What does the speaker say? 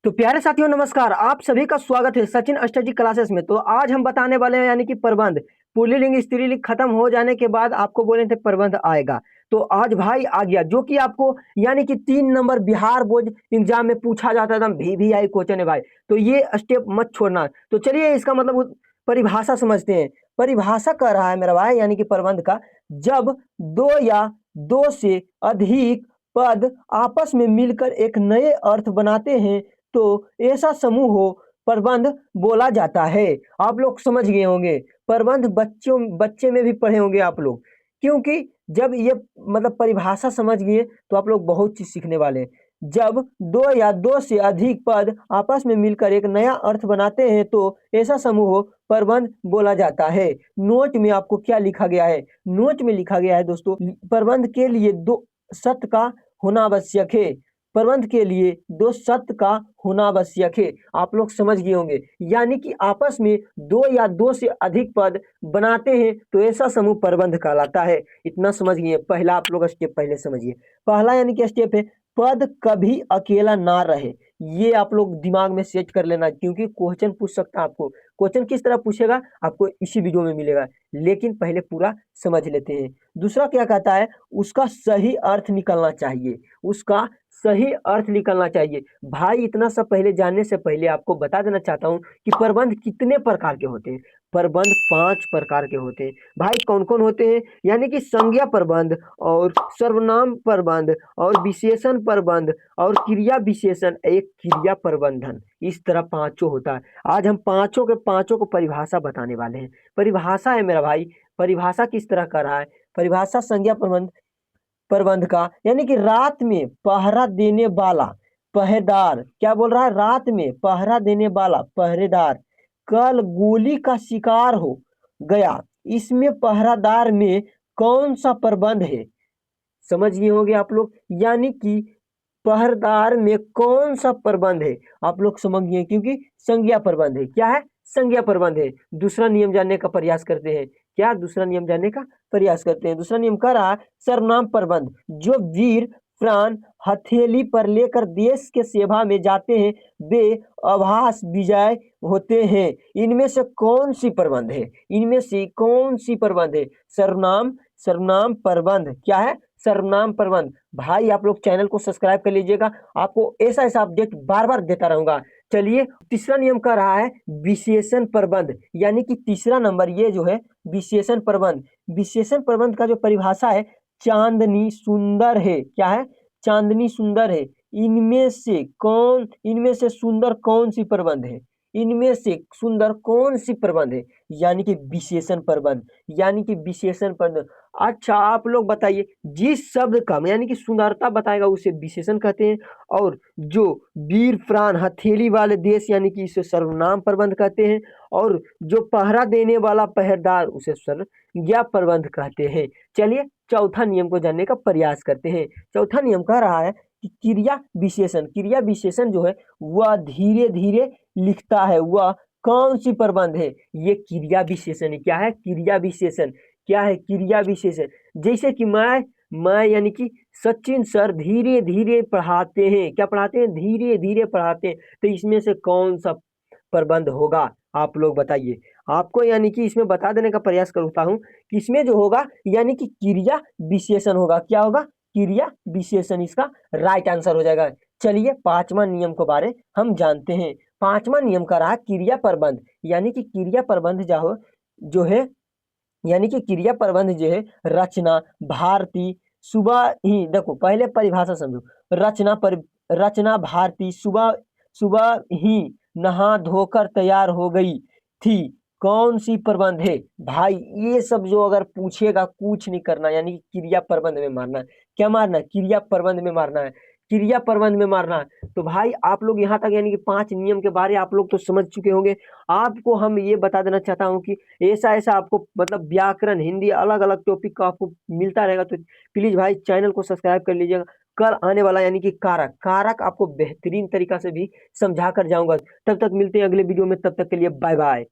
तो प्यारे साथियों नमस्कार, आप सभी का स्वागत है सचिन स्टडी क्लासेस में। तो आज हम बताने वाले हैं यानी कि प्रबंध। पुल्लिंग स्त्रीलिंग खत्म हो जाने के बाद आपको बोले थे प्रबंध आएगा, तो आज भाई आ गया, जो कि आपको यानी कि 3 नंबर बिहार बोर्ड एग्जाम में पूछा जाता था। VVI क्वेश्चन है भाई, तो ये स्टेप मत छोड़ना। तो चलिए इसका मतलब परिभाषा समझते हैं। परिभाषा कह रहा है मेरा भाई यानी कि प्रबंध का, जब दो या दो से अधिक पद आपस में मिलकर एक नए अर्थ बनाते हैं तो ऐसा समूह हो प्रबंध बोला जाता है। आप लोग समझ गए होंगे, प्रबंध बच्चे में भी पढ़े होंगे आप लोग, क्योंकि जब ये मतलब परिभाषा समझ गए तो आप लोग बहुत चीज सीखने वाले हैं। जब दो या दो से अधिक पद आपस में मिलकर एक नया अर्थ बनाते हैं तो ऐसा समूह प्रबंध बोला जाता है। नोट में आपको क्या लिखा गया है? नोट में लिखा गया है दोस्तों, प्रबंध के लिए दो सत्य का होना आवश्यक है। प्रबंध के लिए दो सत्य का होना आवश्यक है। आप लोग समझ गए होंगे, यानी कि आपस में दो या दो से अधिक पद बनाते हैं तो ऐसा समूह प्रबंध कहलाता है। इतना समझ गए। पहला आप लोग स्टेप पहले समझिए। पहला यानी कि स्टेप है, पद कभी अकेला ना रहे। ये आप लोग दिमाग में सेट कर लेना, क्योंकि क्वेश्चन पूछ सकता है आपको। क्वेश्चन किस तरह पूछेगा आपको इसी वीडियो में मिलेगा, लेकिन पहले पूरा समझ लेते हैं। दूसरा क्या कहता है, उसका सही अर्थ निकलना चाहिए। उसका सही अर्थ निकलना चाहिए। भाई इतना सब पहले जानने से पहले आपको बता देना चाहता हूं कि प्रबंध कितने प्रकार के होते हैं। प्रबंध 5 प्रकार के होते हैं। भाई कौन कौन होते हैं? यानी कि संज्ञा प्रबंध और सर्वनाम प्रबंध और विशेषण प्रबंध और क्रिया विशेषण, एक क्रिया प्रबंधन। इस तरह पांचों होता है। आज हम पांचों के पांचों को परिभाषा बताने वाले हैं। परिभाषा है मेरा भाई, परिभाषा किस तरह का रहा है? परिभाषा संज्ञा प्रबंध प्रबंध का, यानी कि रात में पहरा देने वाला पहरेदार, क्या बोल रहा है? रात में पहरा देने वाला पहरेदार कल गोली का शिकार हो गया, इसमें पहरादार में कौन सा प्रबंध है? समझ गए होंगे आप लोग, यानी कि पहरेदार में कौन सा प्रबंध है आप लोग समझ गए, क्योंकि संज्ञा प्रबंध है। क्या है? संज्ञा प्रबंध है। दूसरा नियम जानने का प्रयास करते हैं। क्या दूसरा नियम जानने का प्रयास करते हैं? दूसरा नियम कह रहा है सर्वनाम प्रबंध, जो वीर प्राण हथेली पर लेकर देश के सेवा में जाते हैं वे अभास विजय होते हैं। इनमें से कौन सी प्रबंध है? इनमें से कौन सी प्रबंध है? सर्वनाम सर्वनाम प्रबंध। क्या है? सर्वनाम प्रबंध। भाई आप लोग चैनल को सब्सक्राइब कर लीजिएगा, आपको ऐसा ऐसा अपडेट बार बार देता रहूंगा। चलिए तीसरा नियम कह रहा है विशेषण प्रबंध, यानी कि तीसरा नंबर ये जो है विशेषण प्रबंध। विशेषण प्रबंध का जो परिभाषा है, चांदनी सुंदर है। क्या है? चांदनी सुंदर है। इनमें से सुंदर कौन सी प्रबंध है? इनमें से सुंदर कौन सी प्रबंध है? यानी कि विशेषण प्रबंध, यानी कि विशेषण प्रबंध। अच्छा आप लोग बताइए, जिस शब्द का यानी कि सुंदरता बताएगा उसे विशेषण कहते हैं, और जो वीर प्राण हथेली वाले देश यानी कि इसे सर्वनाम प्रबंध कहते हैं, और जो पहरा देने वाला पहरेदार उसे संज्ञा प्रबंध कहते हैं। चलिए चौथा नियम को जानने का प्रयास करते हैं। चौथा नियम कह रहा है कि क्रिया विशेषण। क्रिया विशेषण जो है वह धीरे धीरे लिखता है, वह कौन सी प्रबंध है? ये क्रिया विशेषण है। क्या है? क्रिया विशेषण। क्या है? क्रिया विशेषण। जैसे कि मैं यानी कि सचिन सर धीरे धीरे पढ़ाते हैं। क्या पढ़ाते हैं? धीरे धीरे पढ़ाते हैं। तो इसमें से कौन सा प्रबंध होगा आप लोग बताइए। आपको यानी कि इसमें बता देने का प्रयास करता हूं कि इसमें जो होगा यानी कि क्रिया विशेषण होगा। क्या होगा? क्रिया विशेषण इसका राइट आंसर हो जाएगा। चलिए पांचवा नियम के बारे हम जानते हैं। पांचवा नियम का रहा क्रिया प्रबंध, यानी कि क्रिया प्रबंध जो है यानी कि क्रिया प्रबंध जो है रचना भारती सुबह ही, देखो पहले परिभाषा समझो। रचना भारती सुबह सुबह ही नहा धोकर तैयार हो गई थी, कौन सी प्रबंध है? भाई ये सब जो अगर पूछेगा कुछ नहीं करना, यानी कि क्रिया प्रबंध में मारना है। क्या मारना है? क्रिया प्रबंध में मारना है। क्रिया प्रबंध में मारना है। तो भाई आप लोग यहाँ तक यानी कि 5 नियम के बारे आप लोग तो समझ चुके होंगे। आपको हम ये बता देना चाहता हूँ कि ऐसा ऐसा आपको मतलब व्याकरण हिंदी अलग अलग टॉपिक का आपको मिलता रहेगा, तो प्लीज भाई चैनल को सब्सक्राइब कर लीजिएगा। कल आने वाला यानी कि कारक कारक आपको बेहतरीन तरीका से भी समझा कर जाऊंगा। तब तक मिलते हैं अगले वीडियो में, तब तक के लिए बाय बाय।